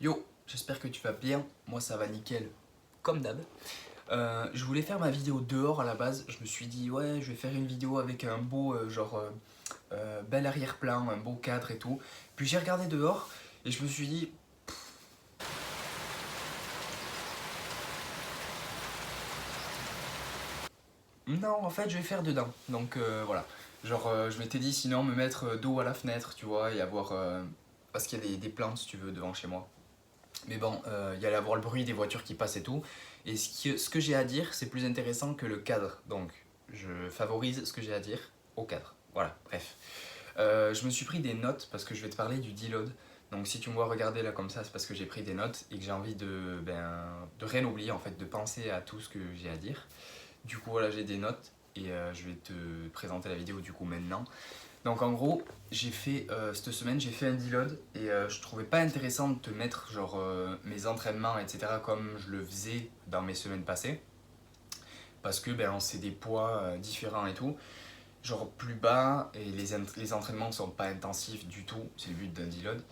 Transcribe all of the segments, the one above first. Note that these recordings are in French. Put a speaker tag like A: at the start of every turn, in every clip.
A: Yo, j'espère que tu vas bien, moi ça va nickel, comme d'hab. Je voulais faire ma vidéo dehors à la base, je me suis dit ouais je vais faire une vidéo avec un beau bel arrière-plan, un beau cadre et tout. Puis j'ai regardé dehors et je me suis dit non en fait je vais faire dedans. Donc voilà, je m'étais dit sinon me mettre dos à la fenêtre tu vois et avoir... parce qu'il y a des plantes si tu veux devant chez moi. Mais bon, il y allait avoir le bruit des voitures qui passent et tout. Et ce que j'ai à dire, c'est plus intéressant que le cadre. Donc, je favorise ce que j'ai à dire au cadre. Voilà, bref. Je me suis pris des notes parce que je vais te parler du deload. Donc, si tu me vois regarder là comme ça, c'est parce que j'ai pris des notes et que j'ai envie de rien oublier, en fait, de penser à tout ce que j'ai à dire. Du coup, voilà, j'ai des notes et je vais te présenter la vidéo du coup maintenant. Donc en gros, j'ai fait cette semaine, j'ai fait un deload et je trouvais pas intéressant de te mettre mes entraînements etc comme je le faisais dans mes semaines passées parce que c'est des poids différents et tout, genre plus bas et les entraînements ne sont pas intensifs du tout, c'est le but d'un deload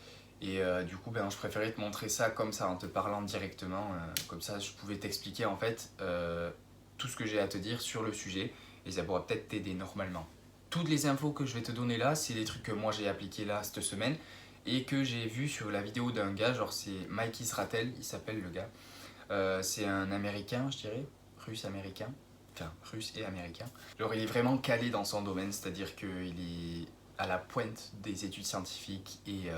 A: et du coup je préférais te montrer ça comme ça en te parlant directement, comme ça je pouvais t'expliquer en fait tout ce que j'ai à te dire sur le sujet et ça pourra peut-être t'aider normalement. Toutes les infos que je vais te donner là, c'est des trucs que moi j'ai appliqués là cette semaine et que j'ai vu sur la vidéo d'un gars, genre c'est Mikey Sratel, il s'appelle le gars. C'est un américain, je dirais, russe américain, enfin russe et américain. Genre il est vraiment calé dans son domaine, c'est-à-dire qu'il est à la pointe des études scientifiques et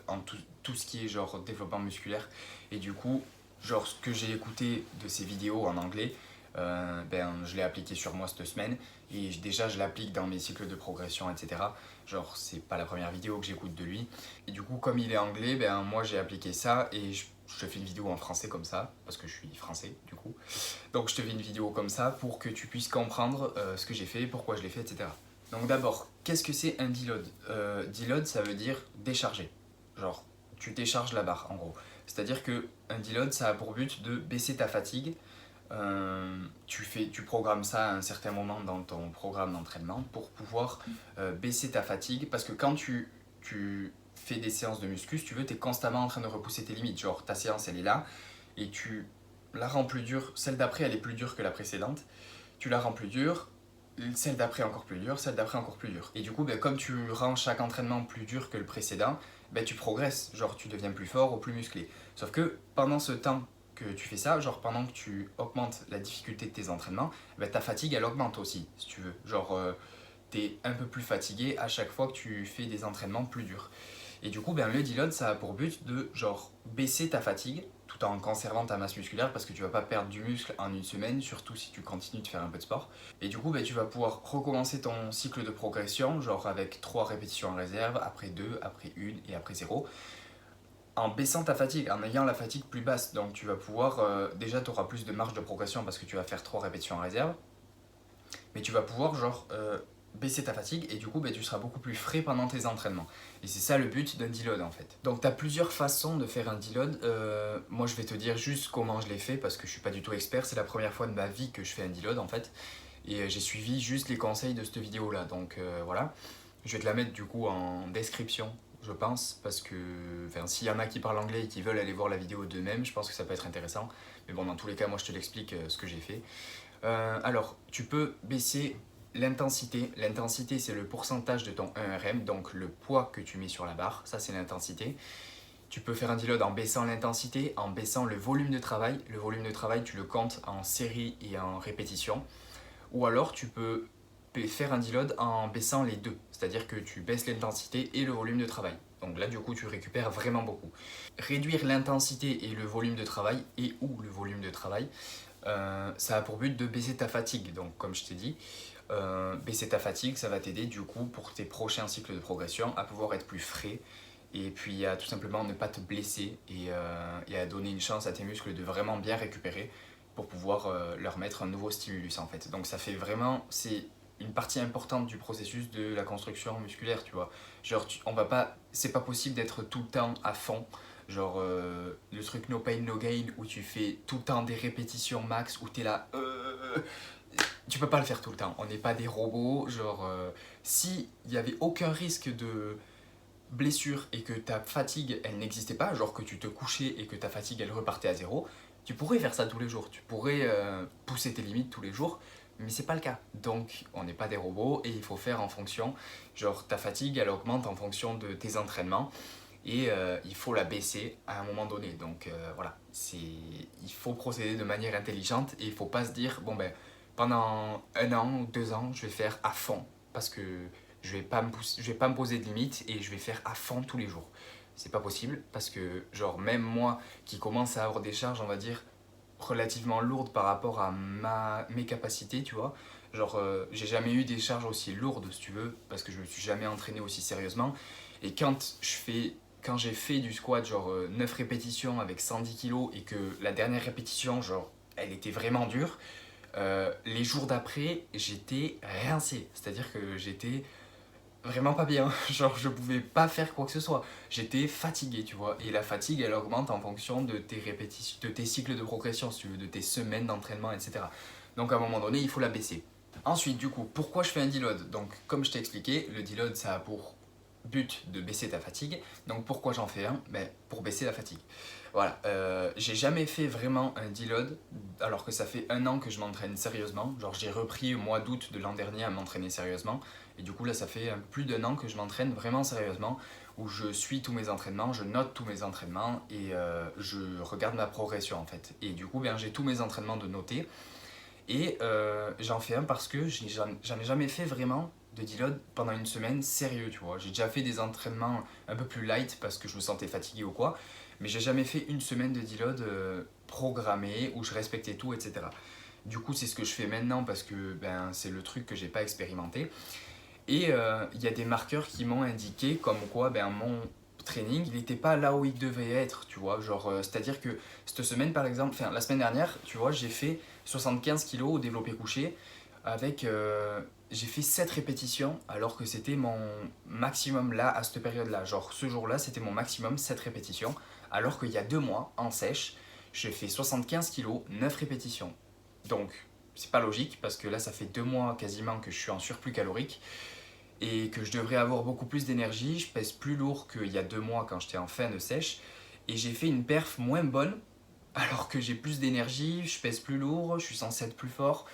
A: en tout ce qui est genre développement musculaire. Et du coup, genre ce que j'ai écouté de ses vidéos en anglais, je l'ai appliqué sur moi cette semaine et déjà je l'applique dans mes cycles de progression etc. Genre c'est pas la première vidéo que j'écoute de lui et du coup comme il est anglais moi j'ai appliqué ça et je te fais une vidéo en français comme ça parce que je suis français du coup, donc je te fais une vidéo comme ça pour que tu puisses comprendre ce que j'ai fait, pourquoi je l'ai fait etc. Donc d'abord qu'est-ce que c'est un deload? Deload ça veut dire décharger, genre tu décharges la barre en gros, c'est à dire que un deload ça a pour but de baisser ta fatigue. Tu programmes ça à un certain moment dans ton programme d'entraînement pour pouvoir baisser ta fatigue parce que quand tu fais des séances de muscu, si tu veux, tu es constamment en train de repousser tes limites. Genre ta séance elle est là et tu la rends plus dure, celle d'après elle est plus dure que la précédente, tu la rends plus dure, celle d'après encore plus dure, celle d'après encore plus dure. Et du coup, comme tu rends chaque entraînement plus dur que le précédent, tu progresses, genre tu deviens plus fort ou plus musclé. Sauf que pendant ce temps que tu fais ça, genre pendant que tu augmentes la difficulté de tes entraînements, ta fatigue elle augmente aussi, si tu veux. Genre t'es un peu plus fatigué à chaque fois que tu fais des entraînements plus durs. Et du coup, le deload, ça a pour but de genre baisser ta fatigue tout en conservant ta masse musculaire parce que tu vas pas perdre du muscle en une semaine, surtout si tu continues de faire un peu de sport. Et du coup, tu vas pouvoir recommencer ton cycle de progression, genre avec 3 répétitions en réserve, après 2, après 1 et après 0, en baissant ta fatigue, en ayant la fatigue plus basse. Donc tu vas pouvoir, déjà tu auras plus de marge de progression parce que tu vas faire 3 répétitions en réserve, mais tu vas pouvoir baisser ta fatigue et du coup tu seras beaucoup plus frais pendant tes entraînements. Et c'est ça le but d'un deload en fait. Donc tu as plusieurs façons de faire un deload. Moi je vais te dire juste comment je l'ai fait parce que je suis pas du tout expert, c'est la première fois de ma vie que je fais un deload en fait. Et j'ai suivi juste les conseils de cette vidéo là, donc voilà. Je vais te la mettre du coup en description je pense, parce que s'il y en a qui parlent anglais et qui veulent aller voir la vidéo d'eux-mêmes, je pense que ça peut être intéressant. Mais bon, dans tous les cas, moi je te l'explique ce que j'ai fait. Alors, tu peux baisser l'intensité. L'intensité, c'est le pourcentage de ton 1RM, donc le poids que tu mets sur la barre, ça c'est l'intensité. Tu peux faire un deload en baissant l'intensité, en baissant le volume de travail. Le volume de travail, tu le comptes en série et en répétition. Ou alors, tu peux faire un deload en baissant les deux, c'est-à-dire que tu baisses l'intensité et le volume de travail. Donc là, du coup, tu récupères vraiment beaucoup. Réduire l'intensité et le volume de travail, et ou le volume de travail, ça a pour but de baisser ta fatigue. Donc, comme je t'ai dit, baisser ta fatigue, ça va t'aider du coup pour tes prochains cycles de progression à pouvoir être plus frais et puis à tout simplement ne pas te blesser et à donner une chance à tes muscles de vraiment bien récupérer pour pouvoir leur mettre un nouveau stimulus en fait. Donc ça fait vraiment, c'est une partie importante du processus de la construction musculaire, tu vois. Genre, on va pas, c'est pas possible d'être tout le temps à fond. Genre, le truc no pain, no gain, où tu fais tout le temps des répétitions max, où t'es là. Tu peux pas le faire tout le temps. On n'est pas des robots. Genre, si il y avait aucun risque blessure et que ta fatigue, elle n'existait pas, genre que tu te couchais et que ta fatigue, elle repartait à zéro, tu pourrais faire ça tous les jours, tu pourrais pousser tes limites tous les jours, mais c'est pas le cas. Donc, on n'est pas des robots et il faut faire en fonction, genre ta fatigue, elle augmente en fonction de tes entraînements et il faut la baisser à un moment donné. Donc voilà, il faut procéder de manière intelligente et il faut pas se dire, bon ben, pendant 1 an ou 2 ans, je vais faire à fond parce que je vais pas me poser de limites et je vais faire à fond tous les jours. C'est pas possible parce que, genre, même moi qui commence à avoir des charges, on va dire, relativement lourdes par rapport à mes capacités, tu vois. Genre, j'ai jamais eu des charges aussi lourdes, si tu veux, parce que je me suis jamais entraîné aussi sérieusement. Et quand j'ai fait du squat, genre 9 répétitions avec 110 kilos et que la dernière répétition, genre, elle était vraiment dure, les jours d'après, j'étais rincé. C'est-à-dire que j'étais vraiment pas bien. Genre, je pouvais pas faire quoi que ce soit. J'étais fatigué, tu vois. Et la fatigue, elle augmente en fonction de tes répétitions, de tes cycles de progression, si tu veux, de tes semaines d'entraînement, etc. Donc, à un moment donné, il faut la baisser. Ensuite, du coup, pourquoi je fais un deload? Donc, comme je t'ai expliqué, le deload, ça a pour but de baisser ta fatigue. Donc, pourquoi j'en fais un? Ben, pour baisser la fatigue. Voilà, j'ai jamais fait vraiment un deload, alors que ça fait 1 an que je m'entraîne sérieusement. Genre, j'ai repris au mois d'août de l'an dernier à m'entraîner sérieusement. Et du coup, là, ça fait plus d'1 an que je m'entraîne vraiment sérieusement, où je suis tous mes entraînements, je note tous mes entraînements et je regarde ma progression en fait. Et du coup, ben, j'ai tous mes entraînements de noter. Et j'en fais un parce que j'en ai jamais fait vraiment de deload pendant une semaine sérieux, tu vois. J'ai déjà fait des entraînements un peu plus light parce que je me sentais fatigué ou quoi, mais j'ai jamais fait une semaine de deload programmé où je respectais tout, etc. Du coup, c'est ce que je fais maintenant parce que ben, c'est le truc que j'ai pas expérimenté. Et il y a des marqueurs qui m'ont indiqué comme quoi ben, mon training, il n'était pas là où il devait être, tu vois. Genre, c'est-à-dire que cette semaine, par exemple, enfin la semaine dernière, tu vois, j'ai fait 75 kilos au développé couché avec... j'ai fait 7 répétitions alors que c'était mon maximum là, à cette période-là. Genre, ce jour-là, c'était mon maximum, 7 répétitions. Alors qu'il y a 2 mois, en sèche, j'ai fait 75 kilos, 9 répétitions. Donc, c'est pas logique parce que là, ça fait 2 mois quasiment que je suis en surplus calorique et que je devrais avoir beaucoup plus d'énergie. Je pèse plus lourd qu'il y a 2 mois quand j'étais en fin de sèche et j'ai fait une perf moins bonne alors que j'ai plus d'énergie, je pèse plus lourd, je suis censé être plus fort.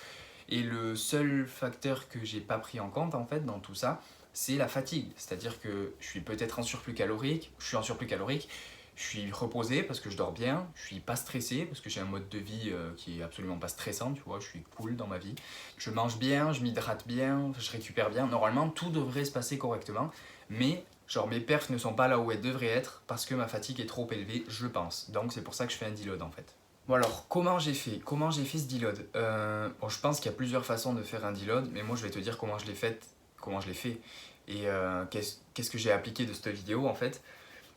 A: Et le seul facteur que j'ai pas pris en compte en fait dans tout ça, c'est la fatigue. C'est-à-dire que je suis peut-être en surplus calorique, je suis en surplus calorique, je suis reposé parce que je dors bien, je suis pas stressé parce que j'ai un mode de vie qui est absolument pas stressant, tu vois, je suis cool dans ma vie. Je mange bien, je m'hydrate bien, je récupère bien. Normalement, tout devrait se passer correctement, mais genre mes perfs ne sont pas là où elles devraient être parce que ma fatigue est trop élevée, je pense. Donc c'est pour ça que je fais un deload en fait. Bon alors, comment j'ai fait? Comment j'ai fait ce deload? Bon, je pense qu'il y a plusieurs façons de faire un deload, mais moi je vais te dire comment je l'ai fait, comment je l'ai fait et qu'est-ce que j'ai appliqué de cette vidéo en fait.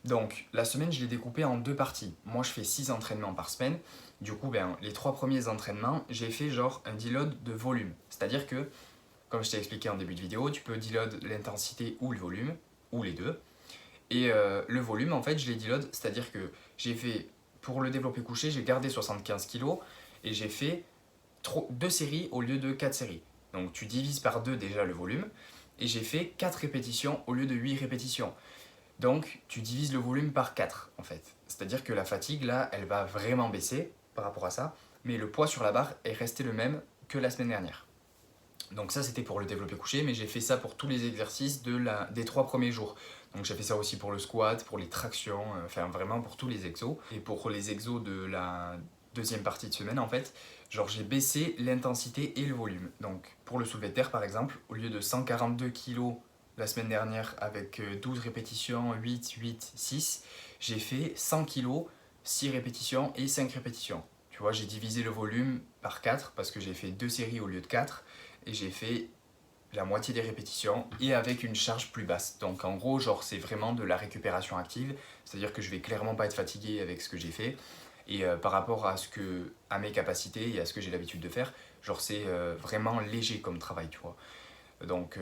A: Donc, la semaine, je l'ai découpée en 2 parties. Moi, je fais 6 entraînements par semaine. Du coup, ben, les 3 premiers entraînements, j'ai fait genre un deload de volume. C'est-à-dire que, comme je t'ai expliqué en début de vidéo, tu peux deload l'intensité ou le volume, ou les deux. Et le volume, en fait, je l'ai deload, c'est-à-dire que j'ai fait, pour le développé couché, j'ai gardé 75 kilos et j'ai fait 2 séries au lieu de 4 séries. Donc, tu divises par 2 déjà le volume. Et j'ai fait 4 répétitions au lieu de 8 répétitions. Donc, tu divises le volume par 4 en fait. C'est-à-dire que la fatigue, là, elle va vraiment baisser par rapport à ça, mais le poids sur la barre est resté le même que la semaine dernière. Donc ça, c'était pour le développé couché, mais j'ai fait ça pour tous les exercices des 3 premiers jours. Donc j'ai fait ça aussi pour le squat, pour les tractions, enfin vraiment pour tous les exos. Et pour les exos de la deuxième partie de semaine, en fait, genre j'ai baissé l'intensité et le volume. Donc pour le soulevé de terre, par exemple, au lieu de 142 kg la semaine dernière avec 12 répétitions, 8, 8, 6, j'ai fait 100 kg, 6 répétitions et 5 répétitions. Tu vois, j'ai divisé le volume par 4 parce que j'ai fait 2 séries au lieu de 4 et j'ai fait la moitié des répétitions et avec une charge plus basse. Donc en gros, genre c'est vraiment de la récupération active, c'est-à-dire que je vais clairement pas être fatigué avec ce que j'ai fait et par rapport à mes capacités et à ce que j'ai l'habitude de faire, genre c'est vraiment léger comme travail, tu vois. Donc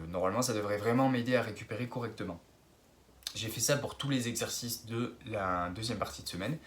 A: normalement ça devrait vraiment m'aider à récupérer correctement. J'ai fait ça pour tous les exercices de la deuxième partie de semaine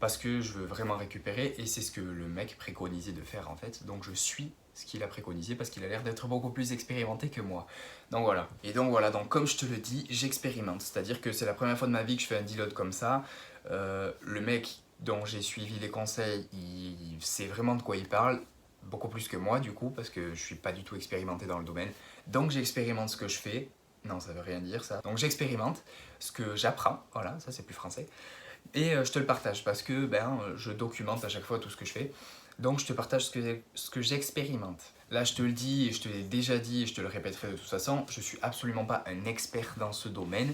A: parce que je veux vraiment récupérer et c'est ce que le mec préconisait de faire en fait. Donc je suis ce qu'il a préconisé parce qu'il a l'air d'être beaucoup plus expérimenté que moi. Donc voilà. Et donc voilà, donc comme je te le dis, j'expérimente. C'est-à-dire que c'est la première fois de ma vie que je fais un deload comme ça. Le mec dont j'ai suivi les conseils, il sait vraiment de quoi il parle. Beaucoup plus que moi du coup, parce que je suis pas du tout expérimenté dans le domaine. Donc j'expérimente ce que je fais. Non, ça veut rien dire ça. Donc j'expérimente ce que j'apprends. Voilà, ça c'est plus français. Et je te le partage parce que je documente à chaque fois tout ce que je fais. Donc je te partage ce que j'expérimente. Là je te le dis et je te l'ai déjà dit et je te le répéterai de toute façon, je suis absolument pas un expert dans ce domaine.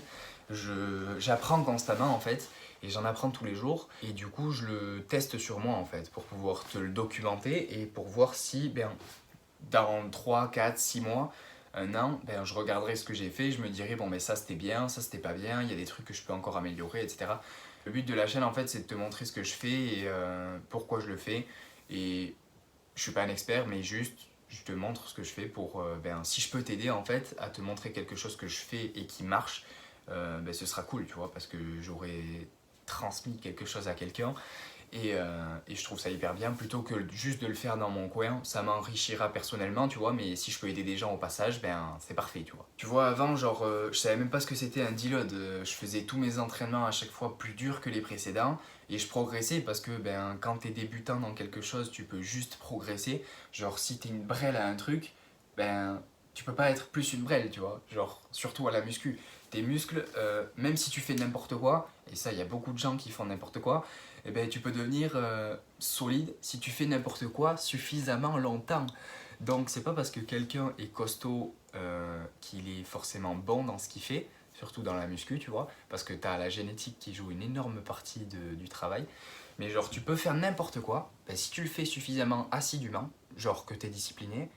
A: J'apprends constamment en fait et j'en apprends tous les jours et du coup je le teste sur moi en fait pour pouvoir te le documenter et pour voir si dans 3, 4, 6 mois, un an, je regarderai ce que j'ai fait, je me dirai bon mais ça c'était bien, ça c'était pas bien, il y a des trucs que je peux encore améliorer, etc. Le but de la chaîne en fait c'est de te montrer ce que je fais et pourquoi je le fais. Et je suis pas un expert mais juste je te montre ce que je fais pour si je peux t'aider en fait à te montrer quelque chose que je fais et qui marche, ce sera cool tu vois parce que j'aurais transmis quelque chose à quelqu'un. Et je trouve ça hyper bien, plutôt que juste de le faire dans mon coin, ça m'enrichira personnellement, tu vois, mais si je peux aider des gens au passage, c'est parfait, tu vois. Tu vois, avant, genre, je savais même pas ce que c'était un deload, je faisais tous mes entraînements à chaque fois plus durs que les précédents, et je progressais parce que, quand t'es débutant dans quelque chose, tu peux juste progresser, genre, si t'es une brêle à un truc, tu peux pas être plus une brêle, tu vois, genre, surtout à la muscu. Tes muscles, même si tu fais n'importe quoi, et ça, il y a beaucoup de gens qui font n'importe quoi, tu peux devenir solide si tu fais n'importe quoi suffisamment longtemps. Donc c'est pas parce que quelqu'un est costaud qu'il est forcément bon dans ce qu'il fait, surtout dans la muscu, tu vois, parce que t'as la génétique qui joue une énorme partie du travail. Mais genre tu peux faire n'importe quoi, si tu le fais suffisamment assidûment, genre que t'es discipliné,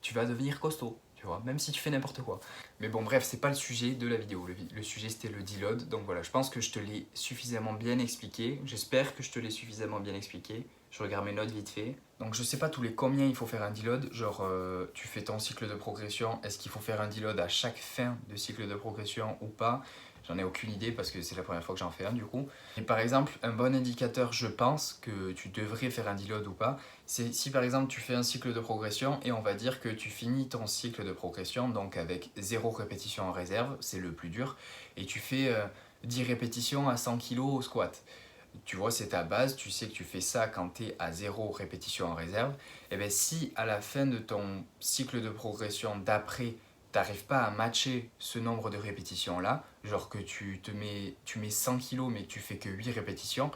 A: tu vas devenir costaud. Tu vois, même si tu fais n'importe quoi. Mais bon, bref, c'est pas le sujet de la vidéo. Le sujet, c'était le deload. Donc voilà, je pense que je te l'ai suffisamment bien expliqué. J'espère que je te l'ai suffisamment bien expliqué. Je regarde mes notes vite fait. Donc je sais pas tous les combien il faut faire un deload. Genre, tu fais ton cycle de progression. Est-ce qu'il faut faire un deload à chaque fin de cycle de progression ou pas? J'en ai aucune idée parce que c'est la première fois que j'en fais un du coup. Et par exemple, un bon indicateur, je pense que tu devrais faire un deload ou pas, c'est si par exemple tu fais un cycle de progression et on va dire que tu finis ton cycle de progression donc avec 0 répétition en réserve, c'est le plus dur, et tu fais 10 répétitions à 100 kg au squat. Tu vois, c'est ta base, tu sais que tu fais ça quand tu es à 0 répétition en réserve. Et bien si à la fin de ton cycle de progression d'après, t'arrives pas à matcher ce nombre de répétitions là, genre que tu mets 100 kg mais que tu fais que 8 répétitions,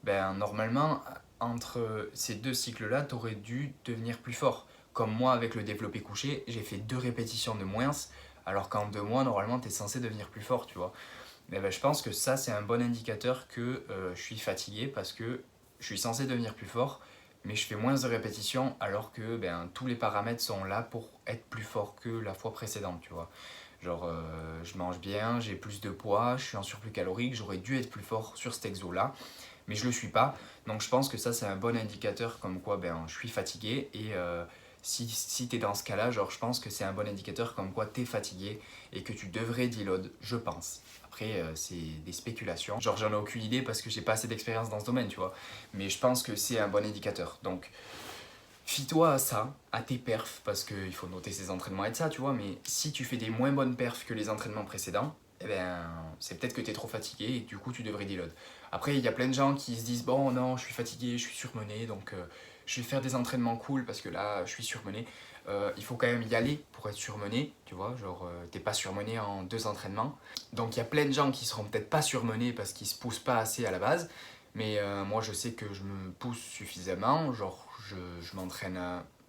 A: normalement entre ces deux cycles là, tu aurais dû devenir plus fort. Comme moi avec le développé couché, j'ai fait 2 répétitions de moins, alors qu'en 2 mois normalement tu es censé devenir plus fort, tu vois. Je pense que ça c'est un bon indicateur que je suis fatigué parce que je suis censé devenir plus fort, mais je fais moins de répétitions alors que tous les paramètres sont là pour être plus fort que la fois précédente, tu vois. Genre je mange bien, j'ai plus de poids, je suis en surplus calorique, j'aurais dû être plus fort sur cet exo là, mais je le suis pas. Donc je pense que ça c'est un bon indicateur comme quoi je suis fatigué et si tu es dans ce cas-là, genre je pense que c'est un bon indicateur comme quoi tu es fatigué et que tu devrais deload, je pense. Après c'est des spéculations, genre j'en ai aucune idée parce que j'ai pas assez d'expérience dans ce domaine, tu vois. Mais je pense que c'est un bon indicateur. Donc fie-toi à ça, à tes perfs, parce qu'il faut noter ses entraînements et de ça, tu vois, mais si tu fais des moins bonnes perfs que les entraînements précédents, c'est peut-être que tu es trop fatigué et du coup tu devrais deload. Après, il y a plein de gens qui se disent bon non, je suis fatigué, je suis surmené, donc je vais faire des entraînements cool parce que là, je suis surmené. Il faut quand même y aller pour être surmené, tu vois, genre t'es pas surmené en 2 entraînements. Donc il y a plein de gens qui seront peut-être pas surmenés parce qu'ils se poussent pas assez à la base, mais moi je sais que je me pousse suffisamment, genre je m'entraîne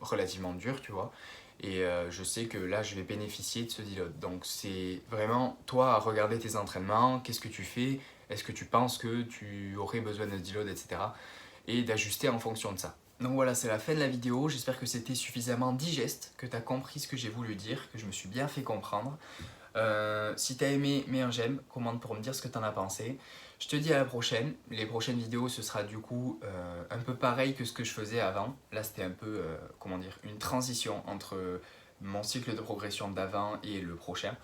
A: relativement dur, tu vois, et je sais que là je vais bénéficier de ce deload. Donc c'est vraiment toi à regarder tes entraînements, qu'est-ce que tu fais, est-ce que tu penses que tu aurais besoin de deload, etc. Et d'ajuster en fonction de ça. Donc voilà, c'est la fin de la vidéo, j'espère que c'était suffisamment digeste, que tu as compris ce que j'ai voulu dire, que je me suis bien fait comprendre. Si t'as aimé, mets un j'aime, commente pour me dire ce que t'en as pensé. Je te dis à la prochaine. Les prochaines vidéos, ce sera du coup un peu pareil que ce que je faisais avant. Là, c'était un peu, comment dire, une transition entre mon cycle de progression d'avant et le prochain.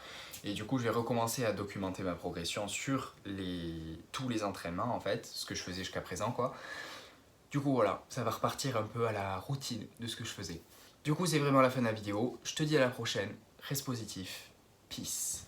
A: Et du coup, je vais recommencer à documenter ma progression sur tous les entraînements, en fait, ce que je faisais jusqu'à présent, quoi. Du coup voilà, ça va repartir un peu à la routine de ce que je faisais. Du coup c'est vraiment la fin de la vidéo, je te dis à la prochaine, reste positif, peace.